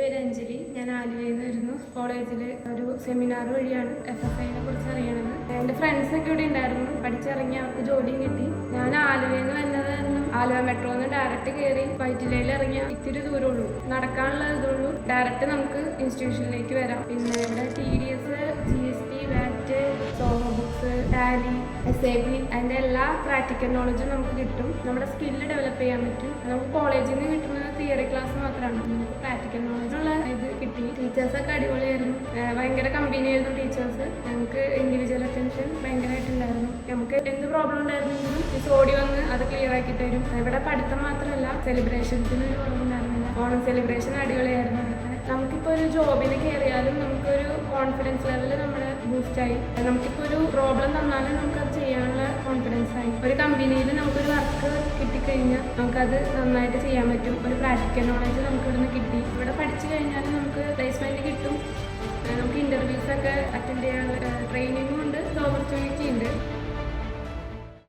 പേര് അഞ്ജലി. ഞാൻ ആലുവയിൽ നിന്ന് വരുന്നു. കോളേജിൽ ഒരു സെമിനാർ വഴിയാണ് FSIനെ കുറിച്ച് അറിയണത്. എൻ്റെ ഫ്രണ്ട്സൊക്കെ ഇവിടെ ഉണ്ടായിരുന്നു. പഠിച്ചിറങ്ങി അവർക്ക് ജോലിയും കിട്ടി. ഞാൻ ആലുവയിൽ നിന്ന് വന്നതായിരുന്നു. ആലുവ മെട്രോന്ന് ഡയറക്റ്റ് കയറി വൈറ്റിലയിൽ ഇറങ്ങിയ ഇത്തിരി ദൂരമുള്ളൂ, നടക്കാനുള്ള ഇതുള്ളൂ. ഡയറക്റ്റ് നമുക്ക് ഇൻസ്റ്റിറ്റ്യൂഷനിലേക്ക് വരാം. പിന്നെ ഇവിടെ TDS, GST, VAT, Zoho books, Tally, SAP അതിൻ്റെ എല്ലാ പ്രാക്ടിക്കൽ നോളജും നമുക്ക് കിട്ടും. നമ്മുടെ സ്കില്ല് ഡെവലപ്പ് ചെയ്യാൻ പറ്റും. നമുക്ക് കോളേജിൽ നിന്ന് കിട്ടുന്ന തിയറി ക്ലാസ് മാത്രമാണ്, നമുക്ക് പ്രാക്ടിക്കൽ നോളജുള്ള ഇത് കിട്ടി. ടീച്ചേഴ്സൊക്കെ അടിപൊളിയായിരുന്നു, ഭയങ്കര കമ്പനിയായിരുന്നു ടീച്ചേഴ്സ്. ഞങ്ങൾക്ക് ഇൻഡിവിജ്വൽ അറ്റൻഷൻ ഭയങ്കരമായിട്ടുണ്ടായിരുന്നു. നമുക്ക് എന്ത് പ്രോബ്ലം ഉണ്ടായിരുന്നെങ്കിലും മിസ് ഓടി വന്ന് അത് ക്ലിയർ ആക്കി തരും. ഇവിടെ പഠിത്തം മാത്രമല്ല, സെലിബ്രേഷൻസിന് ഒരു കുറവുണ്ടായിരുന്നില്ല. ഓണം സെലിബ്രേഷൻ അടിപൊളിയായിരുന്നു. നമുക്കിപ്പോൾ ഒരു ജോബിന് കയറിയാലും നമുക്കൊരു കോൺഫിഡൻസ് ലെവൽ നമ്മുടെ ബൂസ്റ്റായി. നമുക്കിപ്പോൾ ഒരു പ്രോബ്ലം തന്നാലും നമുക്കത് ചെയ്യാനുള്ള കോൺഫിഡൻസ് ആയി. ഒരു കമ്പനിയിൽ നമുക്കൊരു വർക്ക് കിട്ടിക്കഴിഞ്ഞാൽ നമുക്കത് നന്നായിട്ട് ചെയ്യാൻ പറ്റും. ഒരു പ്രാക്ടിക്കൽ നോളജ് നമുക്ക് ഇവിടുന്ന് കിട്ടി. ഇവിടെ പഠിച്ചു കഴിഞ്ഞാൽ നമുക്ക് പ്ലേസ്മെൻറ്റ് കിട്ടും. നമുക്ക് ഇൻ്റർവ്യൂസൊക്കെ അറ്റൻഡ് ചെയ്യാനുള്ള ട്രെയിനിങ്ങും ഉണ്ട്, ഓപ്പർച്യൂണിറ്റി ഉണ്ട്.